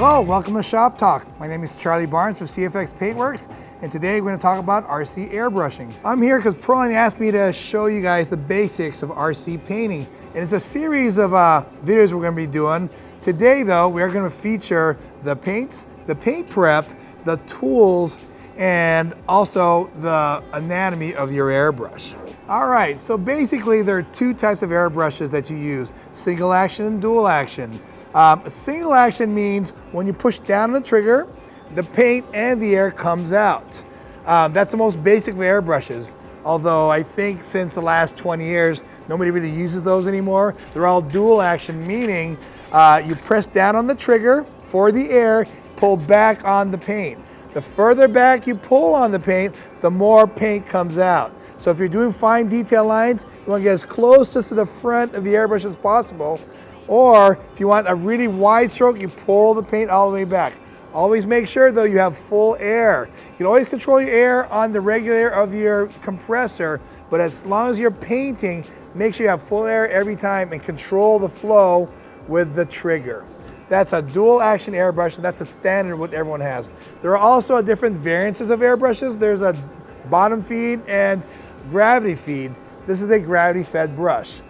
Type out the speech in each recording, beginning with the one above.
Hello, welcome to Shop Talk. My name is Charlie Barnes from CFX Paintworks, and today we're going to talk about RC airbrushing. I'm here because Proline asked me to show you guys the basics of RC painting, and it's a series of videos we're going to be doing. Today though, we are going to feature the paints, the paint prep, the tools, and also the anatomy of your airbrush. All right, so basically there are two types of airbrushes that you use, single action and dual action. Single action means when you push down on the trigger, the paint and the air comes out. That's the most basic of airbrushes, although I think since the last 20 years, nobody really uses those anymore. They're all dual action, meaning you press down on the trigger for the air, pull back on the paint. The further back you pull on the paint, the more paint comes out. So if you're doing fine detail lines, you want to get as close to the front of the airbrush as possible. Or if you want a really wide stroke, you pull the paint all the way back. Always make sure though you have full air. You can always control your air on the regulator of your compressor, but as long as you're painting, make sure you have full air every time and control the flow with the trigger. That's a dual action airbrush, and that's a standard what everyone has. There are also different variances of airbrushes. There's a bottom feed and gravity feed. This is a gravity fed brush.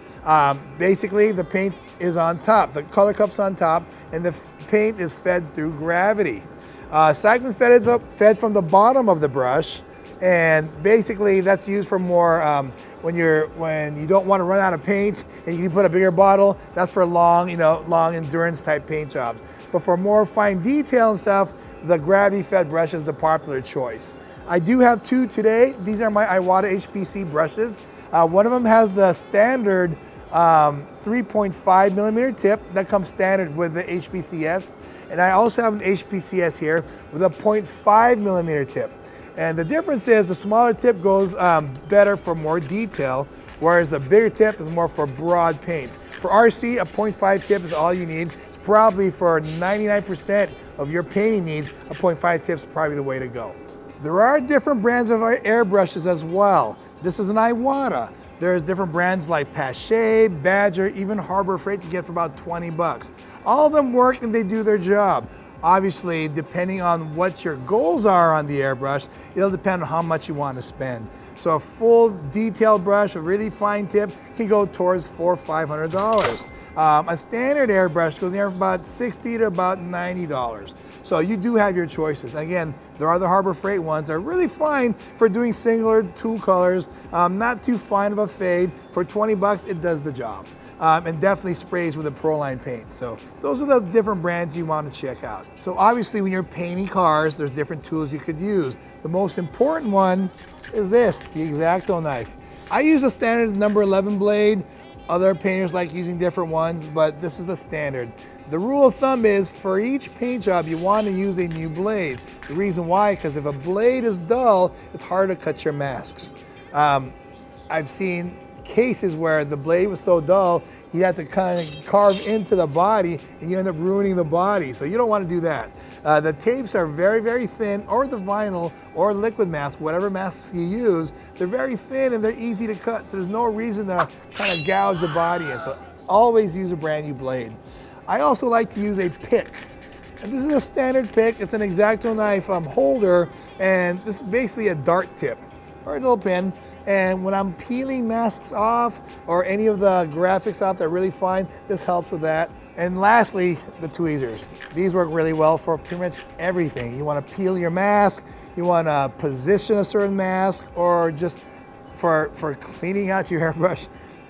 Basically the paint is on top, the color cup's on top, and the paint is fed through gravity. Cyclone fed is fed from the bottom of the brush, and basically that's used for more when you don't want to run out of paint and you can put a bigger bottle. That's for long endurance type paint jobs. But for more fine detail and stuff, the gravity fed brush is the popular choice. I do have two today. These are my Iwata Hpc brushes. One of them has the standard 3.5 millimeter tip that comes standard with the HPCS, and I also have an HPCS here with a 0.5 millimeter tip. And the difference is the smaller tip goes better for more detail, whereas the bigger tip is more for broad paints. For RC, a 0.5 tip is all you need. It's probably for 99% of your painting needs, a 0.5 tip is probably the way to go. There are different brands of airbrushes as well. This is an Iwata. There's different brands like Pache, Badger, even Harbor Freight you get for about 20 bucks. All of them work and they do their job. Obviously, depending on what your goals are on the airbrush, it'll depend on how much you want to spend. So a full detailed brush, a really fine tip, can go towards $400 or $500. A standard airbrush goes anywhere from about $60 to about $90. So you do have your choices. Again, there are the Harbor Freight ones. They're really fine for doing singular two colors. Not too fine of a fade. For 20 bucks, it does the job. And definitely sprays with a Proline paint. So those are the different brands you want to check out. So obviously when you're painting cars, there's different tools you could use. The most important one is this, the X-Acto knife. I use a standard number 11 blade. Other painters like using different ones, but this is the standard. The rule of thumb is for each paint job, you want to use a new blade. The reason why, because if a blade is dull, it's hard to cut your masks. I've seen cases where the blade was so dull, you had to kind of carve into the body and you end up ruining the body. So you don't want to do that. The tapes are very, very thin, or the vinyl or liquid mask, whatever masks you use, they're very thin and they're easy to cut. So there's no reason to kind of gouge the body in. So always use a brand new blade. I also like to use a pick. And this is a standard pick. It's an X-Acto knife holder, and this is basically a dart tip or a little pin. And when I'm peeling masks off or any of the graphics off that are really fine, this helps with that. And lastly, the tweezers. These work really well for pretty much everything. You want to peel your mask, you want to position a certain mask, or just for cleaning out your airbrush.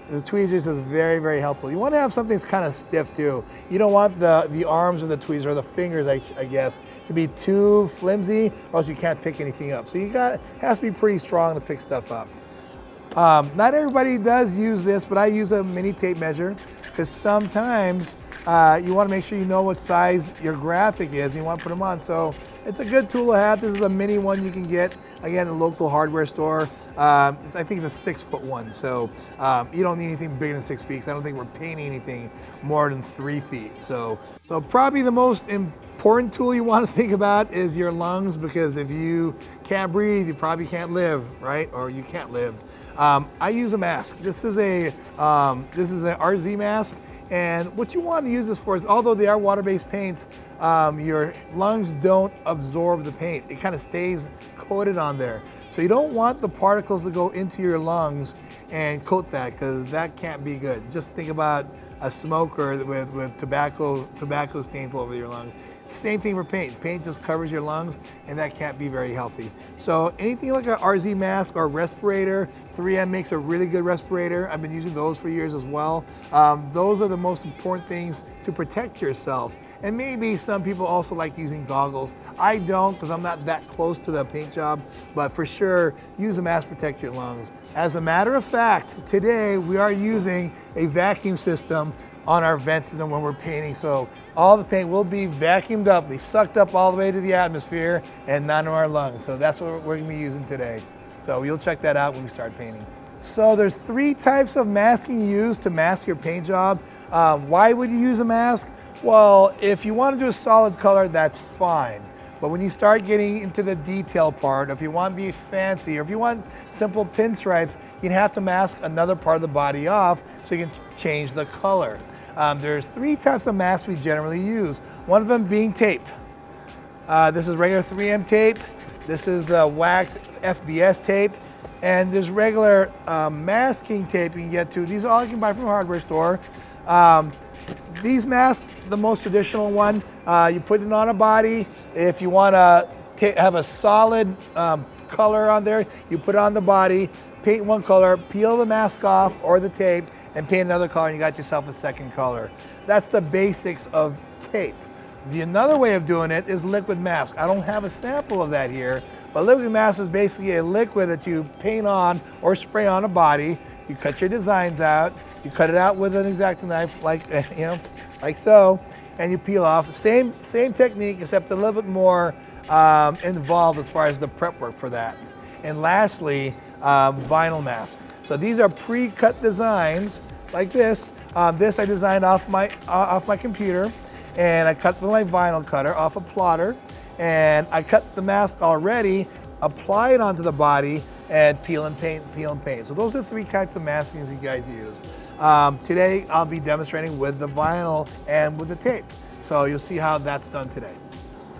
The tweezers is very, very helpful. You want to have something that's kind of stiff too. You don't want the arms of the tweezer, or the fingers, I guess, to be too flimsy, or else you can't pick anything up. So it has to be pretty strong to pick stuff up. Not everybody does use this, but I use a mini tape measure because sometimes you want to make sure you know what size your graphic is and you want to put them on. So it's a good tool to have. This is a mini one you can get, again, at a local hardware store. I think it's a 6-foot one, so you don't need anything bigger than 6 feet, because I don't think we're painting anything more than 3 feet. So probably the most important tool you want to think about is your lungs, because if you can't breathe, you probably can't live, right? Or you can't live. I use a mask. This is an RZ mask, and what you want to use this for is, although they are water-based paints, your lungs don't absorb the paint. It kind of stays coated on there. So you don't want the particles to go into your lungs and coat that, because that can't be good. Just think about a smoker with tobacco stains all over your lungs. Same thing for paint. Paint just covers your lungs, and that can't be very healthy. So anything like an RZ mask or respirator, 3M makes a really good respirator. I've been using those for years as well. Those are the most important things to protect yourself. And maybe some people also like using goggles. I don't, because I'm not that close to the paint job, but for sure, use a mask to protect your lungs. As a matter of fact, today we are using a vacuum system on our vents and when we're painting. So all the paint will be vacuumed up, be sucked up all the way to the atmosphere and not in our lungs. So that's what we're gonna be using today. So you'll check that out when we start painting. So there's 3 types of masking you use to mask your paint job. Why would you use a mask? Well, if you want to do a solid color, that's fine. But when you start getting into the detail part, if you want to be fancy, or if you want simple pinstripes, you'd have to mask another part of the body off so you can change the color. There's 3 types of masks we generally use. One of them being tape. This is regular 3M tape. This is the wax FBS tape. And there's regular masking tape you can get to. These all you can buy from a hardware store. These masks, the most traditional one, you put it on a body. If you want to have a solid color on there, you put it on the body, paint one color, peel the mask off or the tape, and paint another color, and you got yourself a second color. That's the basics of tape. Another way of doing it is liquid mask. I don't have a sample of that here, but liquid mask is basically a liquid that you paint on or spray on a body. You cut your designs out, you cut it out with an X-Acto knife, like so, and you peel off. Same technique, except a little bit more involved as far as the prep work for that. And lastly, vinyl mask. So these are pre-cut designs like this. This I designed off my computer, and I cut with my vinyl cutter off a plotter, and I cut the mask already, apply it onto the body, and peel and paint, peel and paint. So those are 3 types of maskings you guys use. Today I'll be demonstrating with the vinyl and with the tape. So you'll see how that's done today.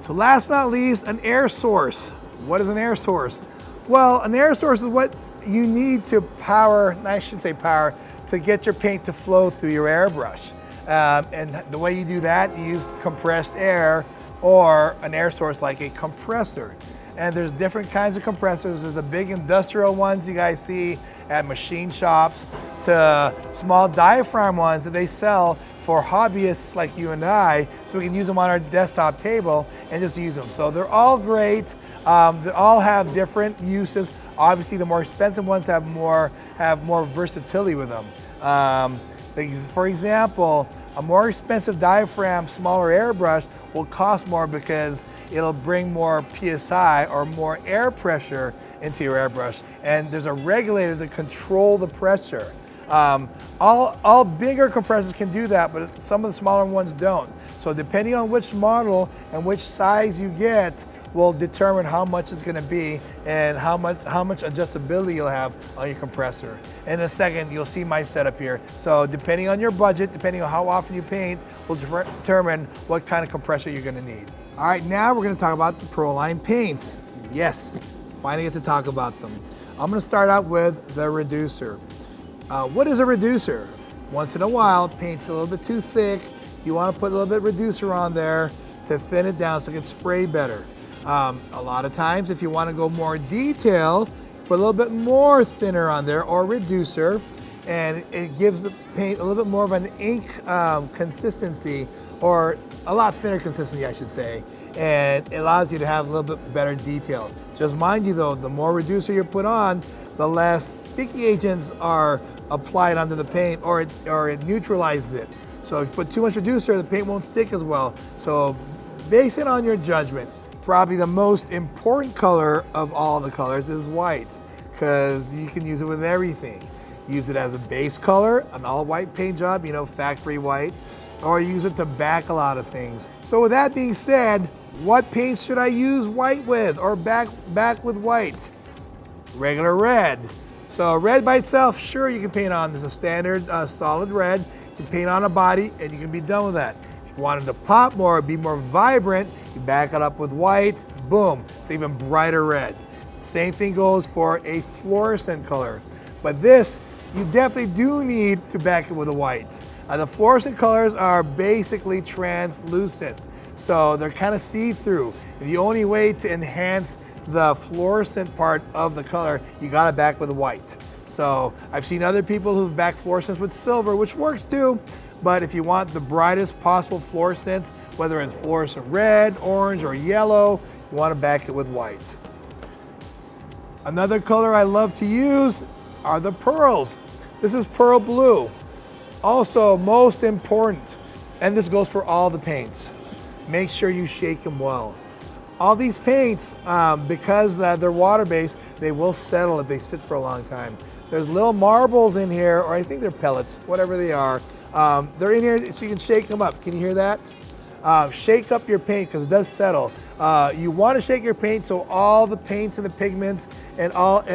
So last but not least, an air source. What is an air source? Well, an air source is what you need to power, I should say power, to get your paint to flow through your airbrush. And the way you do that, you use compressed air or an air source like a compressor. And there's different kinds of compressors. There's the big industrial ones you guys see at machine shops to small diaphragm ones that they sell for hobbyists like you and I, so we can use them on our desktop table and just use them. So they're all great. They all have different uses. Obviously, the more expensive ones have more versatility with them. For example, a more expensive diaphragm, smaller airbrush will cost more because it'll bring more PSI or more air pressure into your airbrush. And there's a regulator to control the pressure. All bigger compressors can do that, but some of the smaller ones don't. So depending on which model and which size you get will determine how much it's gonna be and how much adjustability you'll have on your compressor. In a second, you'll see my setup here. So depending on your budget, depending on how often you paint, will determine what kind of compressor you're gonna need. All right, now we're gonna talk about the Proline Paints. Yes, finally get to talk about them. I'm gonna start out with the reducer. What is a reducer? Once in a while, paint's a little bit too thick. You wanna put a little bit of reducer on there to thin it down so it can spray better. A lot of times, if you wanna go more detail, put a little bit more thinner on there or reducer, and it gives the paint a little bit more of an ink consistency, or a lot thinner consistency, I should say, and it allows you to have a little bit better detail. Just mind you though, the more reducer you put on, the less sticky agents are applied onto the paint, or it neutralizes it. So if you put too much reducer, the paint won't stick as well. So base it on your judgment. Probably the most important color of all the colors is white, because you can use it with everything. Use it as a base color, an all white paint job, you know, factory white, or use it to back a lot of things. So with that being said, what paints should I use white with or back with white? Regular red, So red by itself, sure, you can paint on. There's a standard solid red. You can paint on a body and you can be done with that. If you wanted to pop more, be more vibrant, you back it up with white, boom, it's even brighter red. Same thing goes for a fluorescent color. But this, you definitely do need to back it with a white. The fluorescent colors are basically translucent, so they're kind of see-through. The only way to enhance the fluorescent part of the color, you gotta back with white. So I've seen other people who've backed fluorescents with silver, which works too, but if you want the brightest possible fluorescents, whether it's fluorescent red, orange, or yellow, you wanna back it with white. Another color I love to use are the pearls. This is pearl blue. Also, most important, and this goes for all the paints, make sure you shake them well. All these paints, because they're water-based, they will settle if they sit for a long time. There's little marbles in here, or I think they're pellets, whatever they are. They're in here so you can shake them up. Can you hear that? Shake up your paint because it does settle. You want to shake your paint so all the paints and the pigments and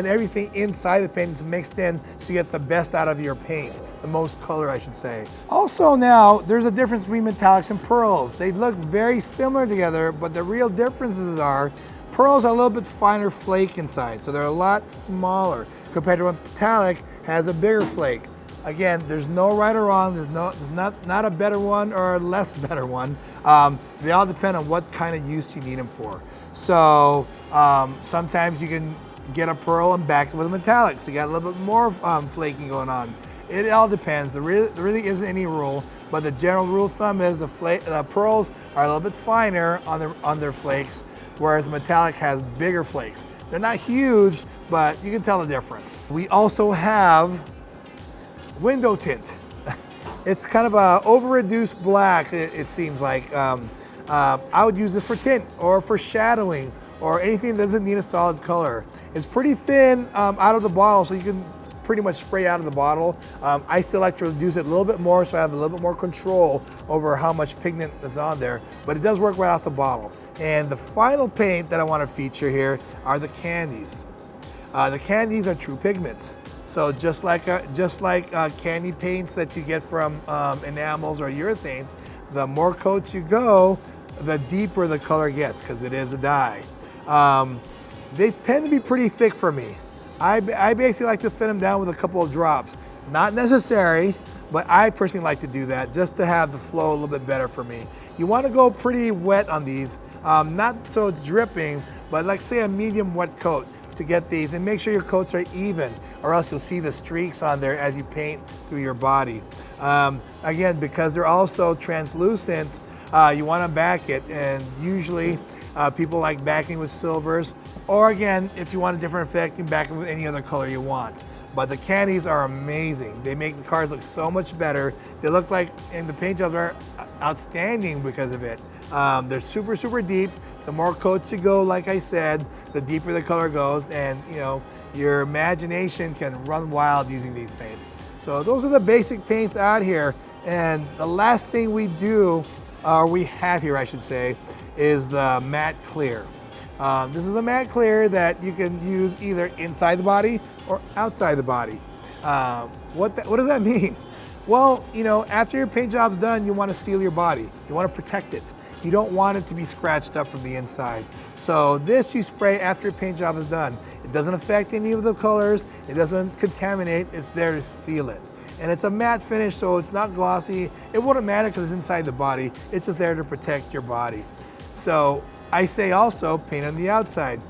everything inside the paint is mixed in so you get the best out of your paint, the most color I should say. Also now, there's a difference between metallics and pearls. They look very similar together, but the real differences are pearls are a little bit finer flake inside, so they're a lot smaller compared to a metallic has a bigger flake. Again, there's no right or wrong. There's not a better one or a less better one. They all depend on what kind of use you need them for. So sometimes you can get a pearl and back it with a metallic, so you got a little bit more flaking going on. It all depends. There really isn't any rule, but the general rule of thumb is the pearls are a little bit finer on their flakes, whereas the metallic has bigger flakes. They're not huge, but you can tell the difference. We also have window tint. It's kind of a over-reduced black, it seems like. I would use this for tint or for shadowing or anything that doesn't need a solid color. It's pretty thin out of the bottle, so you can pretty much spray out of the bottle. I still like to reduce it a little bit more so I have a little bit more control over how much pigment that's on there, but it does work right out the bottle. And the final paint that I want to feature here are the candies. The candies are true pigments. So just like candy paints that you get from enamels or urethanes, the more coats you go, the deeper the color gets because it is a dye. They tend to be pretty thick for me. I basically like to thin them down with a couple of drops. Not necessary, but I personally like to do that just to have the flow a little bit better for me. You want to go pretty wet on these, not so it's dripping, but like say a medium wet coat to get these, and make sure your coats are even or else you'll see the streaks on there as you paint through your body. Again, because they're also translucent, you want to back it, and usually people like backing with silvers, or again, if you want a different effect, you can back it with any other color you want. But the candies are amazing. They make the cars look so much better. They look like, and the paint jobs are outstanding because of it. They're super, super deep. The more coats you go, like I said, the deeper the color goes, and you know, your imagination can run wild using these paints. So those are the basic paints out here. And the last thing we do, or we have here I should say, is the matte clear. This is a matte clear that you can use either inside the body or outside the body. What does that mean? Well, you know, after your paint job's done, you want to seal your body. You want to protect it. You don't want it to be scratched up from the inside. So this you spray after your paint job is done. It doesn't affect any of the colors. It doesn't contaminate. It's there to seal it. And it's a matte finish, so it's not glossy. It wouldn't matter because it's inside the body. It's just there to protect your body. So I say also paint on the outside.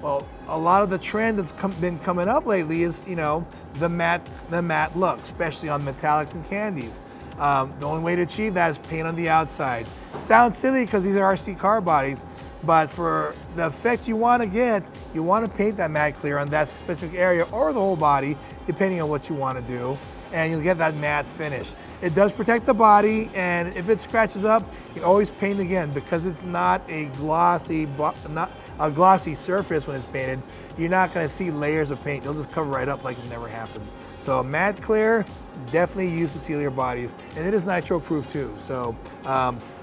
Well, a lot of the trend that's been coming up lately is, you know, the matte look, especially on metallics and candies. The only way to achieve that is paint on the outside. Sounds silly because these are RC car bodies, but for the effect you want to get, you want to paint that matte clear on that specific area or the whole body, depending on what you want to do, and you'll get that matte finish. It does protect the body, and if it scratches up, you can always paint again because it's not a glossy surface when it's painted. You're not going to see layers of paint. They'll just cover right up like it never happened. So matte clear, definitely used to seal your bodies, and it is nitro proof too. So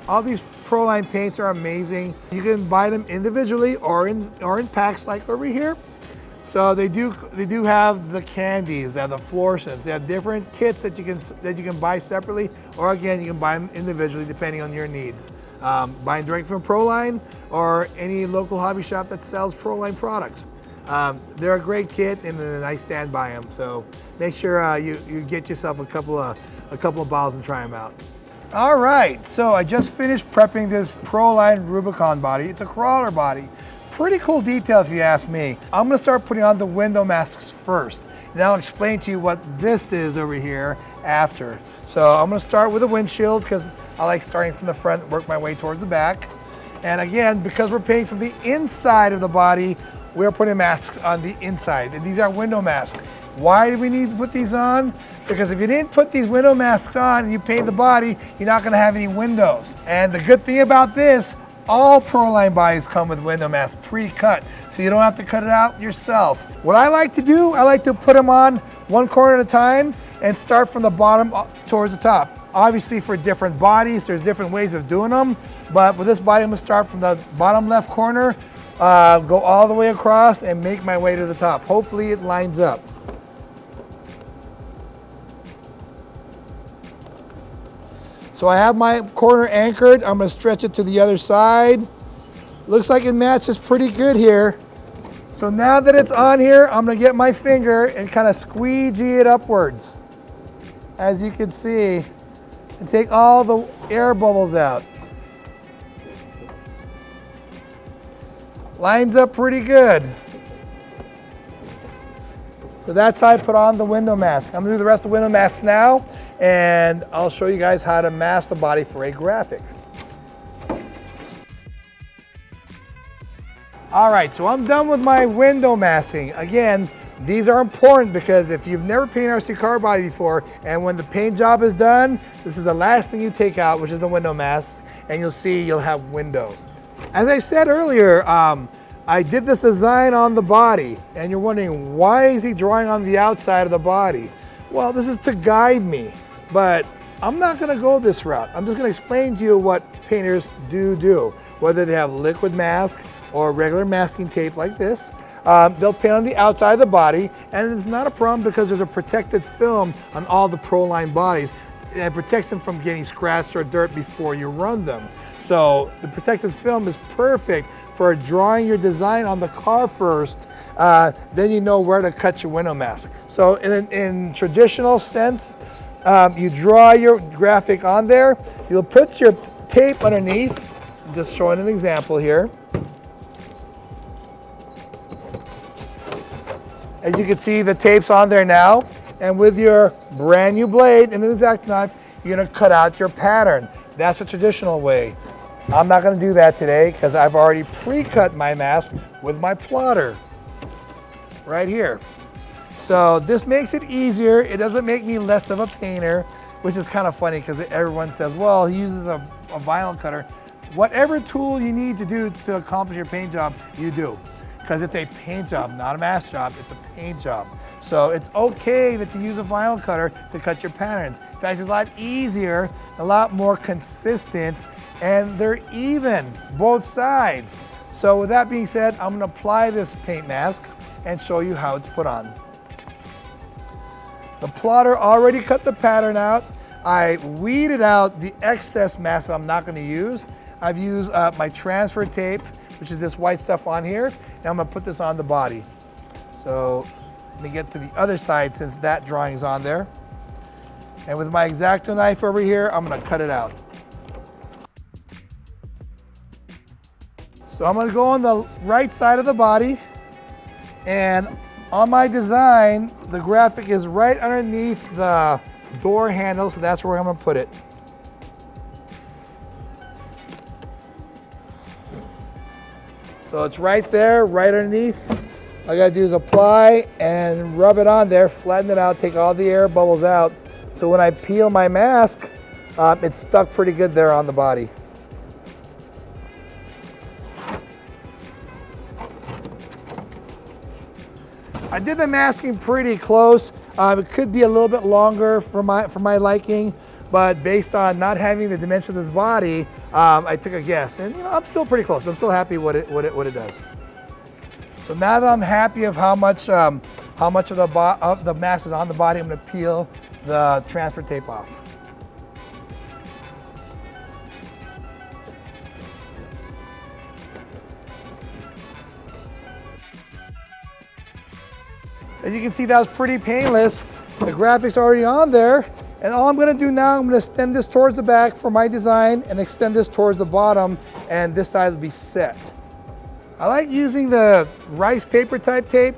all these Proline paints are amazing. You can buy them individually or in packs like over here. So they do have the candies, they have the fluorescents, they have different kits that you can buy separately, or again you can buy them individually depending on your needs. Buying direct from Proline or any local hobby shop that sells Proline products. They're a great kit and I stand by them. So make sure you get yourself a couple of bottles and try them out. All right, so I just finished prepping this Proline Rubicon body. It's a crawler body. Pretty cool detail if you ask me. I'm gonna start putting on the window masks first. And I'll explain to you what this is over here after. So I'm gonna start with a windshield because I like starting from the front and work my way towards the back. And again, because we're painting from the inside of the body, we're putting masks on the inside. And these are window masks. Why do we need to put these on? Because if you didn't put these window masks on and you paint the body, you're not gonna have any windows. And the good thing about this, all Proline bodies come with window masks pre-cut, so you don't have to cut it out yourself. What I like to do, I like to put them on one corner at a time and start from the bottom towards the top. Obviously for different bodies, there's different ways of doing them, but with this body, I'm gonna start from the bottom left corner, go all the way across and make my way to the top. Hopefully it lines up. So I have my corner anchored. I'm gonna stretch it to the other side. Looks like it matches pretty good here. So now that it's on here, I'm gonna get my finger and kind of squeegee it upwards, as you can see, and take all the air bubbles out. Lines up pretty good. So that's how I put on the window mask. I'm gonna do the rest of the window masks now, and I'll show you guys how to mask the body for a graphic. All right, so I'm done with my window masking. Again, these are important because if you've never painted RC car body before, and when the paint job is done, this is the last thing you take out, which is the window mask, and you'll see you'll have windows. As I said earlier, I did this design on the body, and you're wondering, why is he drawing on the outside of the body? Well, this is to guide me, but I'm not gonna go this route. I'm just gonna explain to you what painters do. Whether they have liquid mask or regular masking tape like this, they'll paint on the outside of the body, and it's not a problem because there's a protected film on all the Proline bodies, and it protects them from getting scratched or dirt before you run them. So the protective film is perfect for drawing your design on the car first, then you know where to cut your window mask. So in traditional sense, you draw your graphic on there, you'll put your tape underneath, just showing an example here. As you can see, the tape's on there now, and with your brand new blade and an X-Acto knife, you're gonna cut out your pattern. That's a traditional way. I'm not gonna do that today because I've already pre-cut my mask with my plotter right here. So this makes it easier. It doesn't make me less of a painter, which is kind of funny because everyone says, well, he uses a vinyl cutter. Whatever tool you need to do to accomplish your paint job, you do. Because it's a paint job, not a mask job, it's a paint job. So it's okay that you use a vinyl cutter to cut your patterns. In fact, it's a lot easier, a lot more consistent, and they're even, both sides. So with that being said, I'm gonna apply this paint mask and show you how it's put on. The plotter already cut the pattern out. I weeded out the excess mask that I'm not gonna use. I've used my transfer tape, which is this white stuff on here, and I'm gonna put this on the body. So let me get to the other side since that drawing is on there. And with my X-Acto knife over here, I'm gonna cut it out. So I'm gonna go on the right side of the body, and on my design, the graphic is right underneath the door handle, so that's where I'm gonna put it. So it's right there, right underneath. All I gotta do is apply and rub it on there, flatten it out, take all the air bubbles out. So when I peel my mask, it's stuck pretty good there on the body. I did the masking pretty close. It could be a little bit longer for my liking, but based on not having the dimensions of this body, I took a guess, and I'm still pretty close. I'm still happy what it does. So now that I'm happy of how much of the mask is on the body, I'm going to peel the transfer tape off. As you can see, that was pretty painless. The graphic's already on there. And all I'm gonna do now, I'm gonna extend this towards the back for my design and extend this towards the bottom, and this side will be set. I like using the rice paper type tape.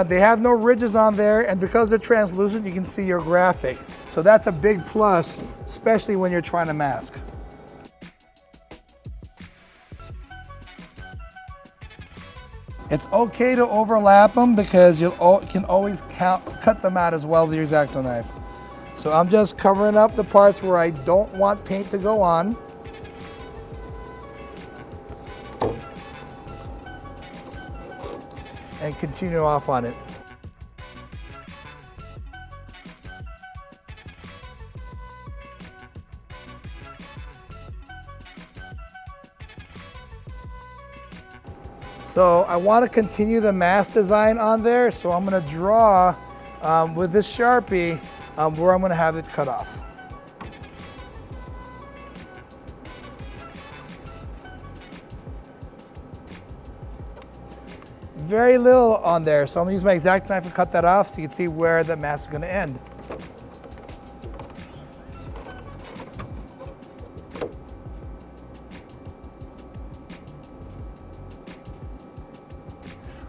They have no ridges on there, and because they're translucent, you can see your graphic. So that's a big plus, especially when you're trying to mask. It's okay to overlap them because you can always cut them out as well with your X-Acto knife. So I'm just covering up the parts where I don't want paint to go on. And continue off on it. So I want to continue the mask design on there, so I'm going to draw with this Sharpie where I'm going to have it cut off. Very little on there, so I'm going to use my X-Acto knife to cut that off so you can see where the mask is going to end.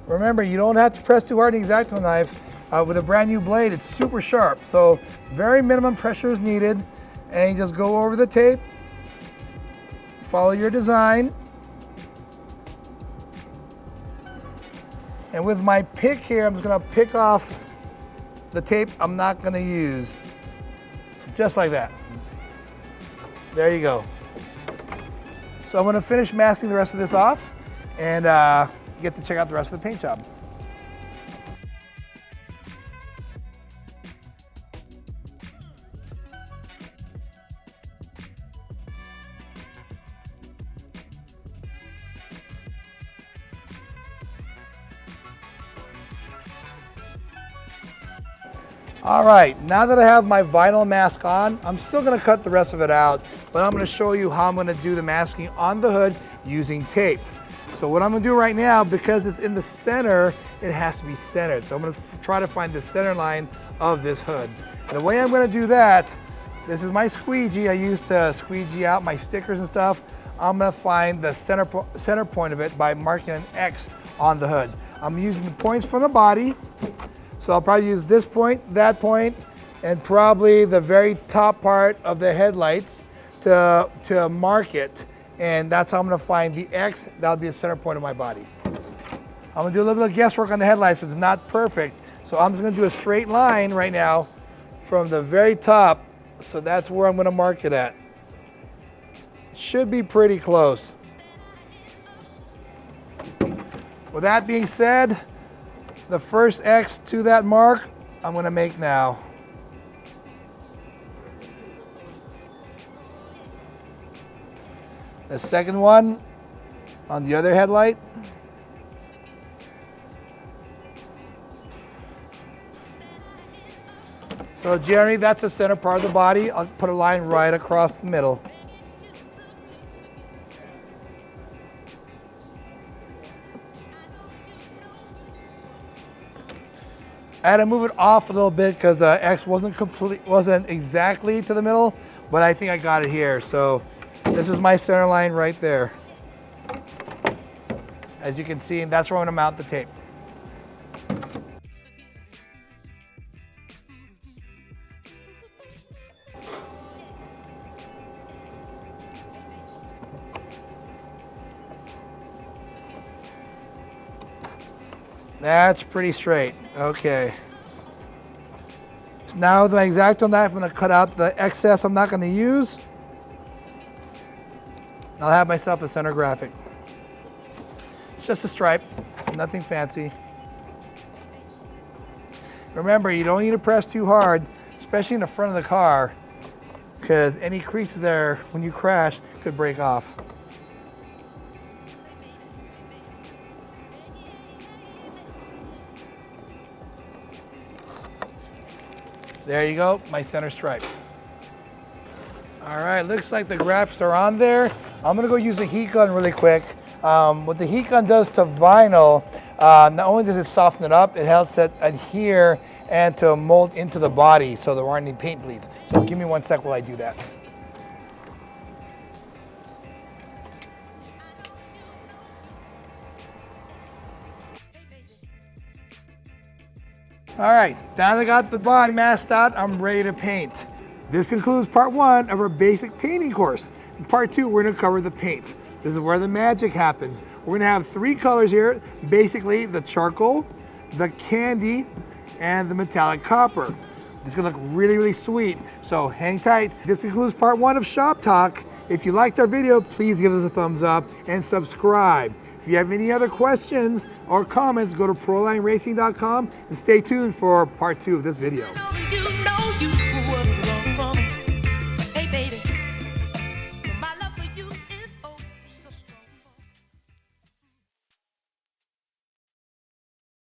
Remember, you don't have to press too hard on the X-Acto knife. With a brand new blade, it's super sharp, so very minimum pressure is needed. And you just go over the tape, follow your design. And with my pick here, I'm just gonna pick off the tape I'm not gonna use. Just like that. There you go. So I'm gonna finish masking the rest of this off, and you get to check out the rest of the paint job. All right, now that I have my vinyl mask on, I'm still gonna cut the rest of it out, but I'm gonna show you how I'm gonna do the masking on the hood using tape. So what I'm gonna do right now, because it's in the center, it has to be centered. So I'm gonna try to find the center line of this hood. And the way I'm gonna do that, this is my squeegee I use to squeegee out my stickers and stuff. I'm gonna find the center point of it by marking an X on the hood. I'm using the points from the body. So I'll probably use this point, and probably the very top part of the headlights to mark it. And that's how I'm gonna find the X. That'll be the center point of my body. I'm gonna do a little bit of guesswork on the headlights. It's not perfect. So I'm just gonna do a straight line right now from the very top. So that's where I'm gonna mark it at. Should be pretty close. With that being said, the first X to that mark, I'm gonna make now. The second one on the other headlight. So Jeremy, that's the center part of the body. I'll put a line right across the middle. I had to move it off a little bit because the X wasn't exactly to the middle, but I think I got it here. So this is my center line right there. As you can see, and that's where I'm gonna mount the tape. That's pretty straight. Okay. So now with my X-Acto knife, I'm gonna cut out the excess I'm not gonna use. I'll have myself a center graphic. It's just a stripe, nothing fancy. Remember, you don't need to press too hard, especially in the front of the car, because any creases there when you crash could break off. There you go, my center stripe. All right, looks like the graphics are on there. I'm gonna go use a heat gun really quick. What the heat gun does to vinyl, not only does it soften it up, it helps it adhere and to mold into the body so there aren't any paint bleeds. So give me 1 sec while I do that. All right, now that I got the body masked out, I'm ready to paint. This concludes part 1 of our basic painting course. In part 2, we're gonna cover the paint. This is where the magic happens. We're gonna have 3 colors here, basically the charcoal, the candy, and the metallic copper. This is gonna look really, really sweet, so hang tight. This concludes part 1 of Shop Talk. If you liked our video, please give us a thumbs up and subscribe. If you have any other questions or comments, go to ProlineRacing.com and stay tuned for part 2 of this video.